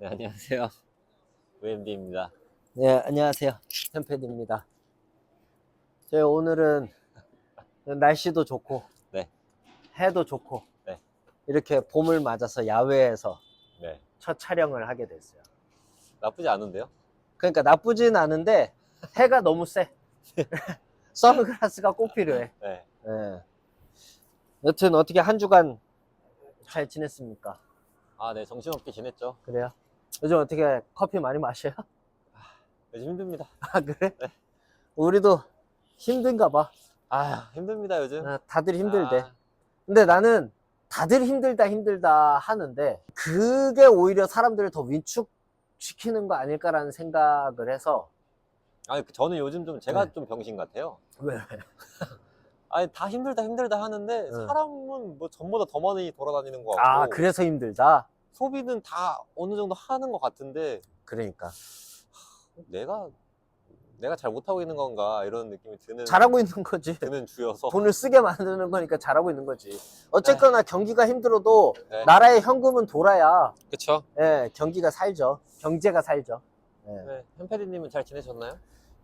네, 안녕하세요. VMD입니다. 네, 안녕하세요. 템패드입니다. 저희 오늘은 날씨도 좋고, 네, 해도 좋고, 네, 이렇게 봄을 맞아서 야외에서 네. 첫 촬영을 하게 됐어요. 나쁘지 않은데요? 그러니까 나쁘진 않은데, 해가 너무 세. 선글라스가 꼭 필요해. 네. 네. 여튼 어떻게 한 주간 잘 지냈습니까? 아, 네, 정신없게 지냈죠. 그래요? 요즘 어떻게 커피 많이 마셔요? 요즘 힘듭니다. 아, 그래? 네. 우리도 힘든가 봐. 아, 힘듭니다, 요즘. 다들 힘들대. 아, 근데 나는 다들 힘들다 하는데 그게 오히려 사람들을 더 위축시키는 거 아닐까라는 생각을 해서. 아니, 저는 요즘 제가 네. 좀 병신 같아요. 왜? 아니, 다 힘들다 하는데, 응. 사람은 뭐 전보다 더 많이 돌아다니는 것 아, 같고, 그래서 힘들다? 소비는 다 어느 정도 하는 것 같은데, 그러니까 내가 잘 못하고 있는 건가, 이런 느낌이 잘하고 있는 거지. 드는 주여서. 돈을 쓰게 만드는 거니까 잘하고 있는 거지. 어쨌거나 경기가 힘들어도 네. 나라의 현금은 돌아야 그쵸? 경기가 살죠. 경제가 살죠. 예. 네. 햄패디님은 잘 지내셨나요?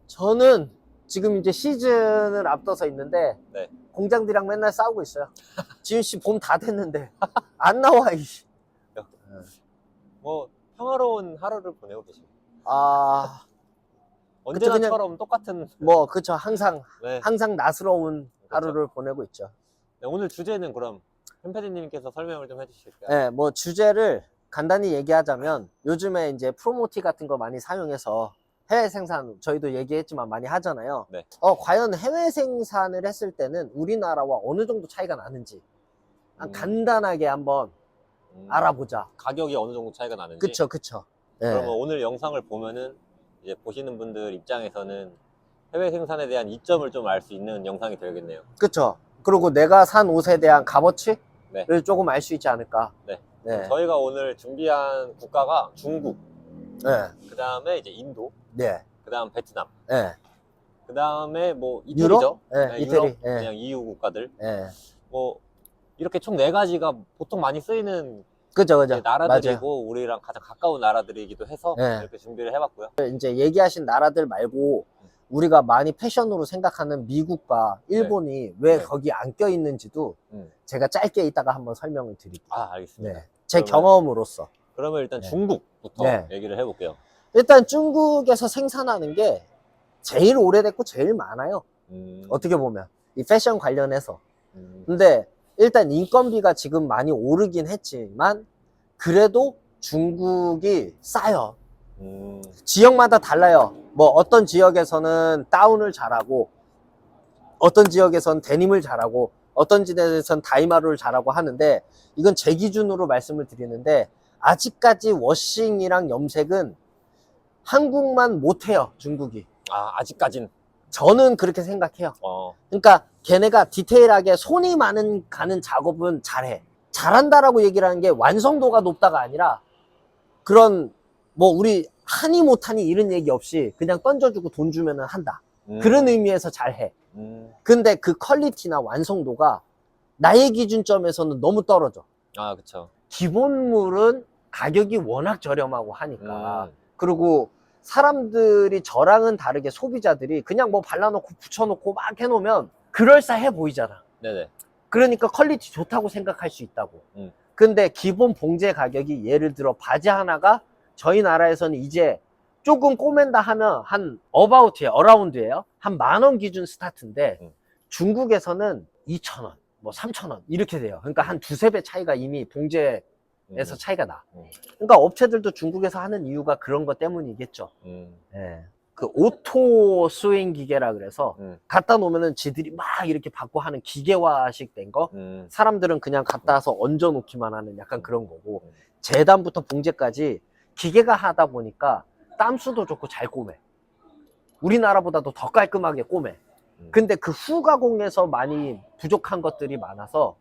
저는 지금 이제 시즌을 앞둬서 있는데 네. 공장들이랑 맨날 싸우고 있어요. 지금 씨 봄 다 됐는데 안 나와. 뭐, 평화로운 하루를 보내고 계십니다. 아, 언제나처럼 똑같은. 뭐 그쵸. 항상 네. 나스러운 그쵸. 하루를 보내고 있죠. 네, 오늘 주제는 그럼 햄패디님께서 설명을 좀 해주실까요? 네, 뭐 주제를 간단히 얘기하자면 요즘에 이제 프로모티 같은 거 많이 사용해서 해외 생산, 저희도 얘기했지만 많이 하잖아요. 네. 과연 해외 생산을 했을 때는 우리나라와 어느 정도 차이가 나는지 간단하게 한번 알아보자. 가격이 어느 정도 차이가 나는지. 그쵸. 네. 그러면 오늘 영상을 보면은 이제 보시는 분들 입장에서는 해외 생산에 대한 이점을 좀 알 수 있는 영상이 되겠네요. 그쵸. 그리고 내가 산 옷에 대한 값어치를 네. 조금 알 수 있지 않을까. 네. 네. 저희가 오늘 준비한 국가가 중국, 네. 그 다음에 이제 인도, 네. 그 다음 베트남, 네. 그 다음에 뭐 유럽? 이태리죠. 네, 네, 이태리. 유럽, 네. 그냥 EU 국가들. 네. 뭐 이렇게 총 4가지가 보통 많이 쓰이는 그죠. 이제 나라들이고 맞아요. 우리랑 가장 가까운 나라들이기도 해서 네. 이렇게 준비를 해봤고요. 이제 얘기하신 나라들 말고 우리가 많이 패션으로 생각하는 미국과 일본이 왜 네. 거기 안 껴있는지도 제가 짧게 이따가 한번 설명을 드릴게요. 아, 알겠습니다. 네. 제 경험으로서. 그러면 일단 네. 중국부터 네. 얘기를 해볼게요. 일단 중국에서 생산하는 게 제일 오래됐고 제일 많아요. 어떻게 보면 이 패션 관련해서. 근데 일단 인건비가 지금 많이 오르긴 했지만 그래도 중국이 싸요. 지역마다 달라요. 뭐 어떤 지역에서는 다운을 잘하고 어떤 지역에서는 데님을 잘하고 어떤 지역에서는 다이마루를 잘하고 하는데 이건 제 기준으로 말씀을 드리는데 아직까지 워싱이랑 염색은 한국만 못해요. 중국이. 아, 아직까진. 저는 그렇게 생각해요. 그러니까 걔네가 디테일하게 손이 가는 작업은 잘해. 잘한다라고 얘기를 하는 게 완성도가 높다가 아니라 그런 뭐 우리 하니 못하니 이런 얘기 없이 그냥 던져주고 돈 주면은 한다. 그런 의미에서 잘해. 근데 그 퀄리티나 완성도가 나의 기준점에서는 너무 떨어져. 아, 그쵸. 기본물은 가격이 워낙 저렴하고 하니까. 그리고 사람들이 저랑은 다르게 소비자들이 그냥 뭐 발라놓고 붙여놓고 막 해놓으면 그럴싸해 보이잖아. 네네. 그러니까 퀄리티 좋다고 생각할 수 있다고. 근데 기본 봉제 가격이 예를 들어 바지 하나가 저희 나라에서는 이제 조금 꼬맨다 하면 한 어라운드예요. 한 10,000원 기준 스타트인데 중국에서는 2,000원, 뭐 3,000원 이렇게 돼요. 그러니까 한 두세 배 차이가 이미 봉제에서 차이가 나. 그러니까 업체들도 중국에서 하는 이유가 그런 것 때문이겠죠. 예. 그 오토 스윙 기계라 그래서 갖다 놓으면은 지들이 막 이렇게 받고 하는 기계화식 된 거. 사람들은 그냥 갖다 와서 얹어 놓기만 하는 약간 그런 거고 재단부터 봉제까지 기계가 하다 보니까 땀수도 좋고 잘 꼬매. 우리나라보다도 더 깔끔하게 꼬매. 근데 그 후가공에서 많이 부족한 것들이 많아서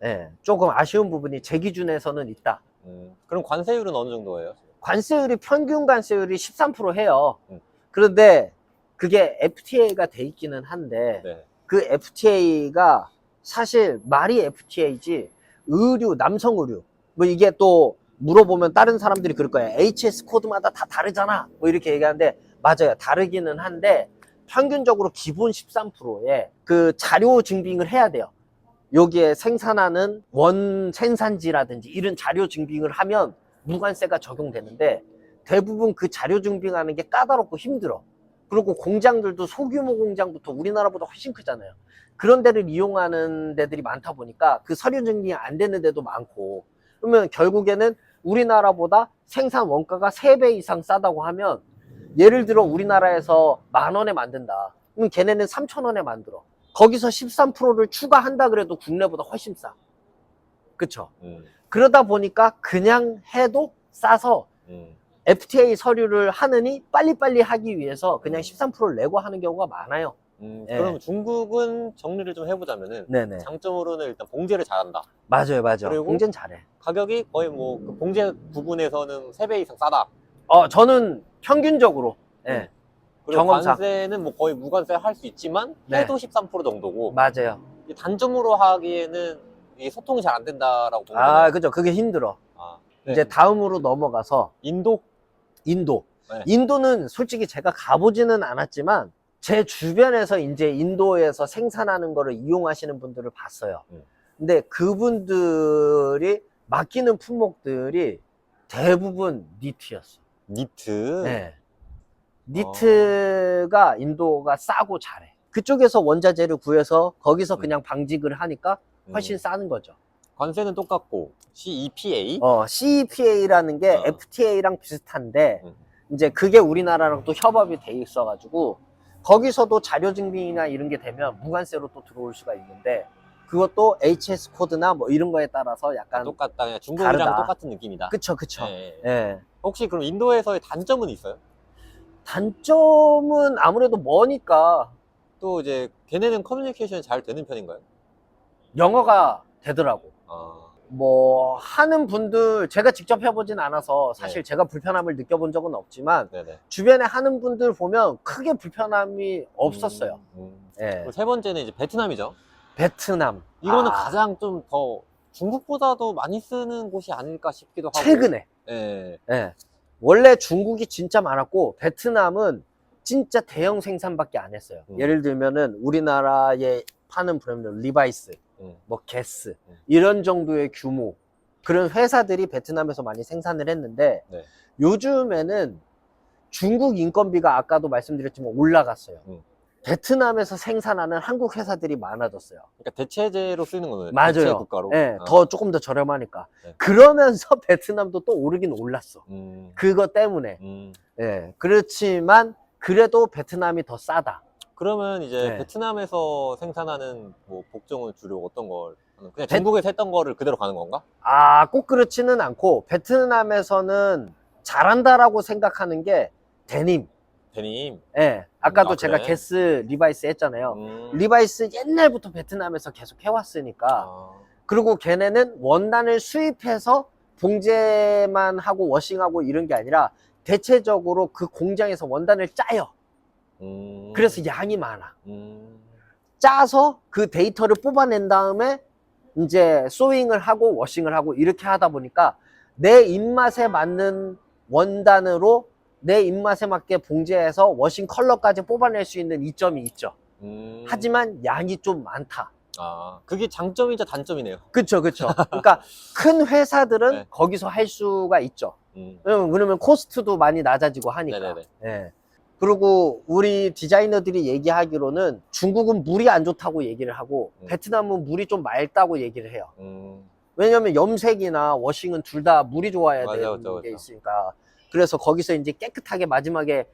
예, 조금 아쉬운 부분이 제 기준에서는 있다. 그럼 관세율은 어느 정도예요? 관세율이 평균 관세율이 13% 해요. 그런데 그게 FTA가 돼 있기는 한데 네. 그 FTA가 사실 말이 FTA지 의류, 남성 의류 뭐 이게 또 물어보면 다른 사람들이 그럴 거예요. HS 코드마다 다 다르잖아. 뭐 이렇게 얘기하는데 맞아요. 다르기는 한데 평균적으로 기본 13%에 그 자료 증빙을 해야 돼요. 여기에 생산하는 원 생산지라든지 이런 자료 증빙을 하면 무관세가 적용되는데 대부분 그 자료 증빙하는 게 까다롭고 힘들어. 그리고 공장들도 소규모 공장부터 우리나라보다 훨씬 크잖아요. 그런 데를 이용하는 데들이 많다 보니까 그 서류 증빙이 안 되는 데도 많고, 그러면 결국에는 우리나라보다 생산 원가가 3배 이상 싸다고 하면, 예를 들어 우리나라에서 10,000원에 만든다. 그럼 걔네는 3,000원에 만들어. 거기서 13%를 추가한다 그래도 국내보다 훨씬 싸. 그쵸? 그러다 보니까 그냥 해도 싸서 FTA 서류를 하느니 빨리빨리 하기 위해서 그냥 13%를 내고 하는 경우가 많아요. 그럼 중국은 정리를 좀 해보자면은 네네. 장점으로는 일단 봉제를 잘한다. 맞아요. 그리고 공제는 잘해. 가격이 거의 뭐 그 봉제 부분에서는 3배 이상 싸다. 저는 평균적으로. 예. 그리고 경험상. 관세는 뭐 거의 무관세 할 수 있지만 네. 해도 13% 정도고. 맞아요. 이 단점으로 하기에는 이게 소통이 잘 안 된다라고 보면 아, 그죠. 그게 힘들어. 네. 이제 다음으로 넘어가서 인도. 네. 인도는 솔직히 제가 가보지는 않았지만 제 주변에서 이제 인도에서 생산하는 거를 이용하시는 분들을 봤어요. 근데 그분들이 맡기는 품목들이 대부분 니트였어. 니트. 네. 니트가 인도가 싸고 잘해. 그쪽에서 원자재를 구해서 거기서 그냥 방직을 하니까 훨씬 싸는 거죠. 관세는 똑같고 CEPA. CEPA라는 게 FTA랑 비슷한데 이제 그게 우리나라랑 또 협업이 돼 있어가지고 거기서도 자료 증빙이나 이런 게 되면 무관세로 또 들어올 수가 있는데 그것도 HS 코드나 뭐 이런 거에 따라서 약간 똑같다. 그냥 중국이랑 다르다. 똑같은 느낌이다. 그쵸. 네. 예. 혹시 그럼 인도에서의 단점은 있어요? 단점은 아무래도 머니까 또 이제 걔네는 커뮤니케이션이 잘 되는 편인가요? 영어가 되더라고. 아, 뭐 하는 분들 제가 직접 해보진 않아서 사실 네. 제가 불편함을 느껴본 적은 없지만 네네. 주변에 하는 분들 보면 크게 불편함이 없었어요. 예. 그리고 세 번째는 이제 베트남이죠. 베트남. 이거는 가장 좀 더 중국보다도 많이 쓰는 곳이 아닐까 싶기도 하고. 최근에. 예. 예. 원래 중국이 진짜 많았고 베트남은 진짜 대형 생산밖에 안 했어요. 예를 들면은 우리나라에 파는 브랜드 리바이스, 뭐 게스 이런 정도의 규모 그런 회사들이 베트남에서 많이 생산을 했는데 네. 요즘에는 중국 인건비가 아까도 말씀드렸지만 올라갔어요. 베트남에서 생산하는 한국 회사들이 많아졌어요. 그러니까 대체제로 쓰는 거는 맞아요. 대체 국가로. 네, 조금 더 저렴하니까. 네. 그러면서 베트남도 또 오르긴 올랐어. 그거 때문에. 네, 그렇지만 그래도 베트남이 더 싸다. 그러면 이제 네. 베트남에서 생산하는 뭐 복종은 주로 어떤 걸 그냥 중국에서 했던 거를 그대로 가는 건가? 꼭 그렇지는 않고 베트남에서는 잘한다라고 생각하는 게 데님. 데님. 네, 아까도 제가 그래? 게스 리바이스 했잖아요. 리바이스 옛날부터 베트남에서 계속 해왔으니까. 그리고 걔네는 원단을 수입해서 봉제만 하고 워싱하고 이런 게 아니라 대체적으로 그 공장에서 원단을 짜요. 그래서 양이 많아. 짜서 그 데이터를 뽑아낸 다음에 이제 소잉을 하고 워싱을 하고 이렇게 하다 보니까 내 입맛에 맞는 원단으로 내 입맛에 맞게 봉제해서 워싱 컬러까지 뽑아낼 수 있는 이점이 있죠. 하지만 양이 좀 많다. 그게 장점이자 단점이네요. 그쵸. 그러니까 큰 회사들은 네. 거기서 할 수가 있죠. 왜냐면 코스트도 많이 낮아지고 하니까. 네네네. 네. 그리고 우리 디자이너들이 얘기하기로는 중국은 물이 안 좋다고 얘기를 하고 베트남은 물이 좀 맑다고 얘기를 해요. 왜냐면 염색이나 워싱은 둘 다 물이 좋아야 되는 게 있으니까. 그래서 거기서 이제 깨끗하게 마지막에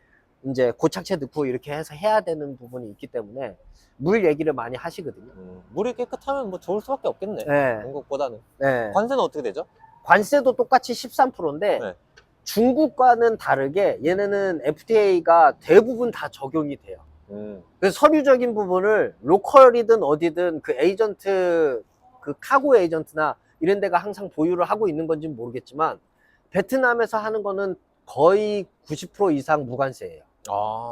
이제 고착제 넣고 이렇게 해서 해야 되는 부분이 있기 때문에 물 얘기를 많이 하시거든요. 물이 깨끗하면 뭐 좋을 수밖에 없겠네. 네. 중국보다는. 네. 관세는 어떻게 되죠? 관세도 똑같이 13%인데 네. 중국과는 다르게 얘네는 FTA가 대부분 다 적용이 돼요. 그래서 서류적인 부분을 로컬이든 어디든 그 에이전트, 그 카고 에이전트나 이런 데가 항상 보유를 하고 있는 건지는 모르겠지만 베트남에서 하는 거는 거의 90% 이상 무관세예요.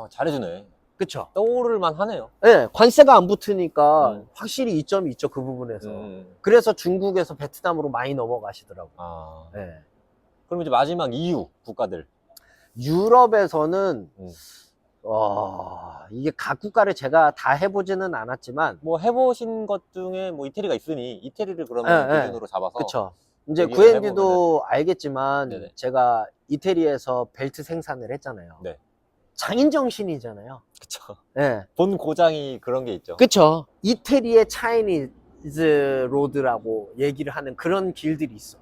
잘해주네. 그쵸? 떠오를만 하네요. 네, 관세가 안 붙으니까 확실히 이점이 있죠, 그 부분에서. 그래서 중국에서 베트남으로 많이 넘어가시더라고요. 아. 네. 그럼 이제 마지막 EU 국가들. 유럽에서는 음. 이게 각 국가를 제가 다 해보지는 않았지만, 뭐 해보신 것 중에 뭐 이태리가 있으니 이태리를 그러면 예, 예. 기준으로 잡아서. 그쵸. 이제 얘기를 구엔디도 알겠지만, 네네. 제가 이태리에서 벨트 생산을 했잖아요. 네. 장인정신이잖아요. 그쵸. 예. 본 고장이 그런 게 있죠. 그쵸. 이태리의 차이니즈 로드라고 얘기를 하는 그런 길들이 있어.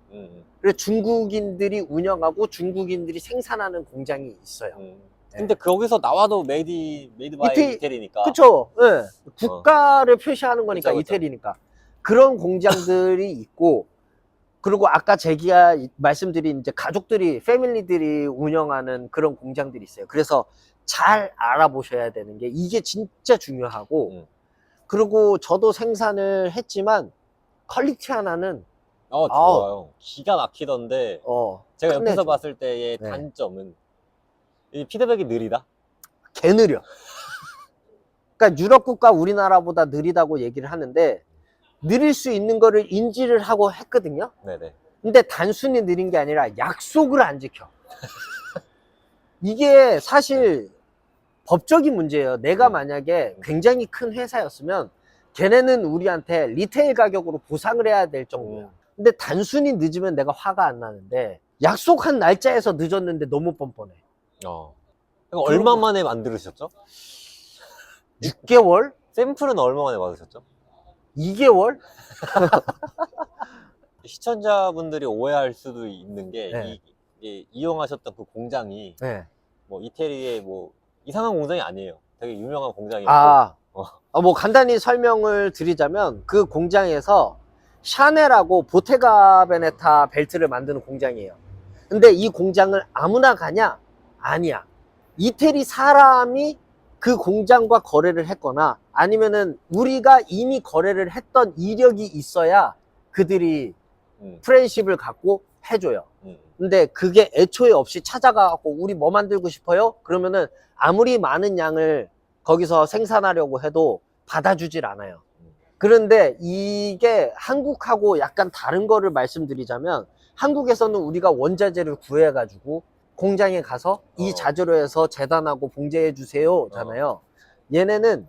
그래서 중국인들이 운영하고 중국인들이 생산하는 공장이 있어요. 근데 거기서 나와도 메이드 바이 이태리니까. 그쵸. 예. 국가를 표시하는 거니까, 그쵸. 이태리니까. 그런 공장들이 있고, 그리고 아까 제가 말씀드린 이제 가족들이, 패밀리들이 운영하는 그런 공장들이 있어요. 그래서 잘 알아보셔야 되는 게 이게 진짜 중요하고, 그리고 저도 생산을 했지만 퀄리티 하나는 좋아요. 기가 막히던데 제가 끝내줘. 옆에서 봤을 때의 네. 단점은 이 피드백이 느리다. 개 느려. 그러니까 유럽 국가 우리나라보다 느리다고 얘기를 하는데, 느릴 수 있는 거를 인지를 하고 했거든요. 네네. 근데 단순히 느린 게 아니라 약속을 안 지켜. 이게 사실 법적인 문제예요. 내가 만약에 굉장히 큰 회사였으면 걔네는 우리한테 리테일 가격으로 보상을 해야 될 정도야. 근데 단순히 늦으면 내가 화가 안 나는데, 약속한 날짜에서 늦었는데 너무 뻔뻔해. 그러니까 얼마 만에 만들으셨죠? 6개월? 샘플은 얼마 만에 받으셨죠? 2개월? 시청자분들이 오해할 수도 있는 게 네. 이용하셨던 그 공장이 네. 뭐 이태리의 뭐 이상한 공장이 아니에요. 되게 유명한 공장이고. 뭐 간단히 설명을 드리자면, 그 공장에서 샤넬하고 보테가 베네타 벨트를 만드는 공장이에요. 근데 이 공장을 아무나 가냐? 아니야. 이태리 사람이 그 공장과 거래를 했거나, 아니면은 우리가 이미 거래를 했던 이력이 있어야 그들이 프렌십을 갖고 해줘요. 근데 그게 애초에 없이 찾아가고 우리 뭐 만들고 싶어요? 그러면은 아무리 많은 양을 거기서 생산하려고 해도 받아주질 않아요. 그런데 이게 한국하고 약간 다른 거를 말씀드리자면, 한국에서는 우리가 원자재를 구해가지고 공장에 가서 이 자재로해서 재단하고 봉제해 주세요 잖아요. 얘네는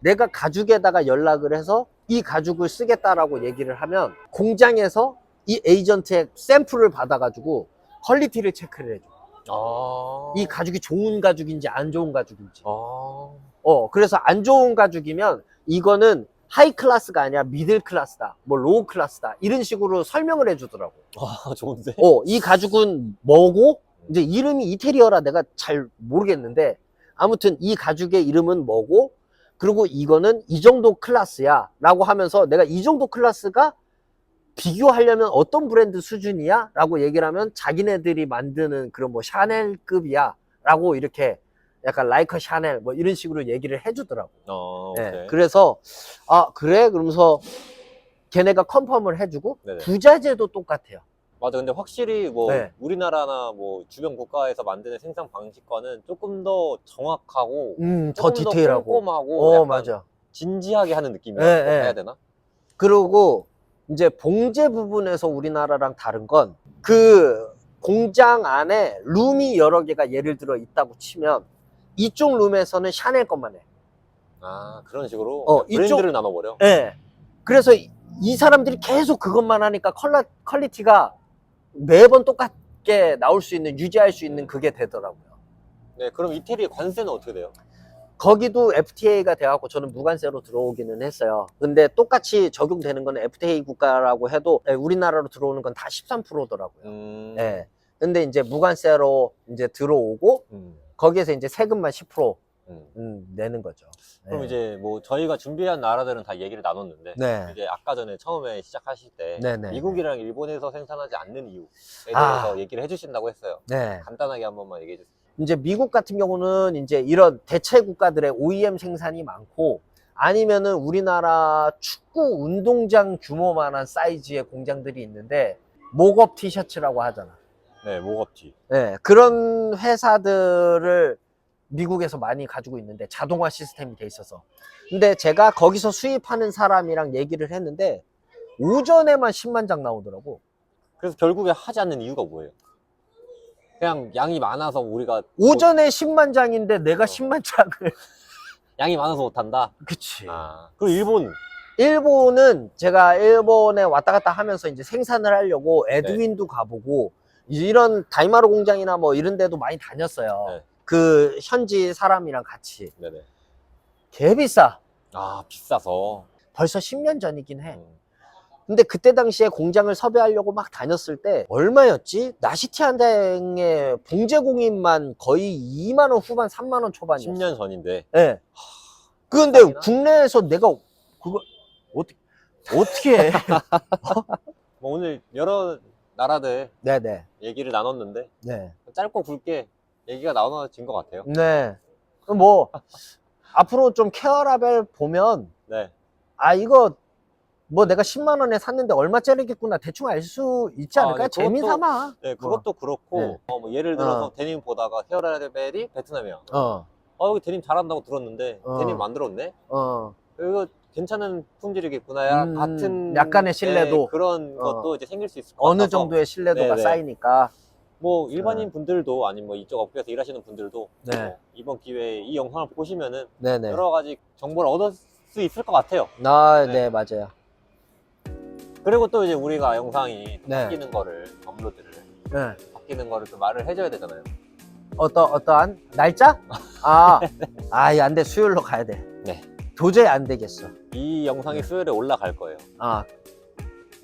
내가 가죽에다가 연락을 해서 이 가죽을 쓰겠다라고 얘기를 하면, 공장에서 이 에이전트의 샘플을 받아가지고 퀄리티를 체크를 해줘. 이 가죽이 좋은 가죽인지 안 좋은 가죽인지. 그래서 안 좋은 가죽이면 이거는 하이 클래스가 아니라 미들 클래스다, 뭐 로우 클래스다, 이런 식으로 설명을 해주더라고. 좋은데? 이 가죽은 뭐고, 이제 이름이 이태리어라 내가 잘 모르겠는데, 아무튼 이 가죽의 이름은 뭐고, 그리고 이거는 이 정도 클래스야 라고 하면서, 내가 이 정도 클래스가 비교하려면 어떤 브랜드 수준이야? 라고 얘기를 하면, 자기네들이 만드는 그런 뭐 샤넬급이야 라고 이렇게 약간 라이커 샤넬 뭐 이런 식으로 얘기를 해주더라고. 네. 그래서 그래? 그러면서 걔네가 컨펌을 해주고, 네네. 부자재도 똑같아요. 맞아. 근데 확실히 뭐 네. 우리나라나 뭐 주변 국가에서 만드는 생산 방식과는 조금 더 정확하고 더 디테일하고, 더 꼼꼼하고 약간 맞아. 진지하게 하는 느낌이라고 해야 되나? 그리고 이제 봉제 부분에서 우리나라랑 다른 건, 그 공장 안에 룸이 여러 개가 예를 들어 있다고 치면, 이쪽 룸에서는 샤넬 것만 해. 그런 식으로 브랜드를 나눠버려. 네. 그래서 이 사람들이 계속 그것만 하니까 퀄리티가 매번 똑같게 나올 수 있는, 유지할 수 있는 그게 되더라고요. 네. 그럼 이태리의 관세는 어떻게 돼요? 거기도 FTA가 돼갖고 저는 무관세로 들어오기는 했어요. 근데 똑같이 적용되는 건 FTA 국가라고 해도 우리나라로 들어오는 건 다 13%더라고요. 네. 근데 이제 무관세로 이제 들어오고, 거기에서 이제 세금만 10% 내는 거죠. 그럼 이제 뭐 저희가 준비한 나라들은 다 얘기를 나눴는데, 이제 아까 전에 처음에 시작하실 때 미국이랑 일본에서 생산하지 않는 이유에 대해서 얘기를 해주신다고 했어요. 간단하게 한 번만 얘기해 주세요. 이제 미국 같은 경우는 이제 이런 대체 국가들의 OEM 생산이 많고, 아니면은 우리나라 축구 운동장 규모만한 사이즈의 공장들이 있는데, 목업 티셔츠라고 하잖아. 네, 목업티. 네, 그런 회사들을 미국에서 많이 가지고 있는데, 자동화 시스템이 돼 있어서. 근데 제가 거기서 수입하는 사람이랑 얘기를 했는데, 오전에만 10만 장 나오더라고. 그래서 결국에 하지 않는 이유가 뭐예요? 그냥 양이 많아서 우리가 오전에 10만 장인데 내가 10만 장을 양이 많아서 못한다. 그치. 그리고 일본은 제가 일본에 왔다 갔다 하면서 이제 생산을 하려고 에드윈도 가보고 이런 다이마루 공장이나 뭐 이런 데도 많이 다녔어요. 네. 그 현지 사람이랑 같이. 네네. 개 비싸. 비싸서. 벌써 10년 전이긴 해. 근데 그때 당시에 공장을 섭외하려고 막 다녔을 때 얼마였지? 나시티 한 장에 봉제 공인만 거의 2만 원 후반, 3만 원 초반이었어. 10년 전인데. 네. 근데 국내에서 내가 그거 어떻게 해? 뭐 오늘 여러 나라들 네네. 얘기를 나눴는데 네. 짧고 굵게 얘기가 나눠진 것 같아요. 네. 뭐 앞으로 좀 케어라벨 보면 네. 이거 뭐 내가 10만 원에 샀는데 얼마짜리겠구나 대충 알 수 있지 않을까요? 네, 재미삼아. 네, 그것도 그렇고 네. 뭐 예를 들어서 데님 보다가 헤어라벨이 베트남이야. 여기 데님 잘한다고 들었는데 데님 만들었네. 이거 괜찮은 품질이겠구나. 같은 약간의 신뢰도 그런 것도 이제 생길 수 있을 것 같아서 어느 정도의 신뢰도가 쌓이니까. 뭐 일반인 분들도 아니면 뭐 이쪽 업계에서 일하시는 분들도 네. 이번 기회에 이 영상을 보시면은 네네. 여러 가지 정보를 얻을 수 있을 것 같아요. 네, 맞아요. 그리고 또 이제 우리가 영상이 바뀌는 거를 업로드를 바뀌는 거를 또 말을 해줘야 되잖아요. 어떠한 날짜? 안 돼. 수요일로 가야 돼. 네. 도저히 안 되겠어. 이 영상이 수요일에 올라갈 거예요.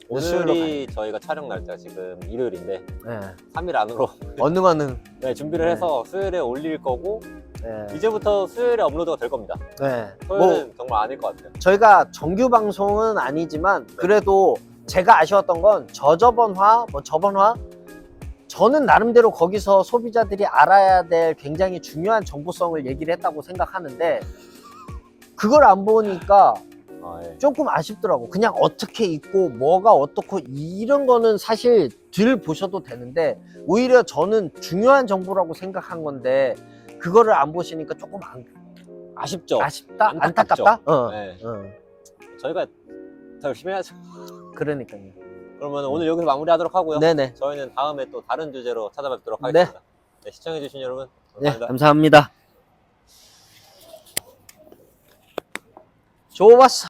오늘이 저희가 촬영 날짜 지금 일요일인데 3일 안으로 어느 준비를 해서 수요일에 올릴 거고 이제부터 수요일에 업로드가 될 겁니다. 토요일은 정말 아닐 것 같아요. 저희가 정규 방송은 아니지만 그래도 제가 아쉬웠던 건 저번화 저는 나름대로 거기서 소비자들이 알아야 될 굉장히 중요한 정보성을 얘기를 했다고 생각하는데 그걸 안 보니까 조금 아쉽더라고. 그냥 어떻게 입고 뭐가 어떻고 이런 거는 사실 덜 보셔도 되는데 오히려 저는 중요한 정보라고 생각한 건데 그거를 안 보시니까 조금 아쉽죠. 아쉽다? 안타깝다? 저희가 더 열심히 해야죠. 그러니까요. 그러면 오늘 여기서 마무리하도록 하고요. 네네. 저희는 다음에 또 다른 주제로 찾아뵙도록 하겠습니다. 시청해주신 여러분 감사합니다. 감사합니다. 좋았어.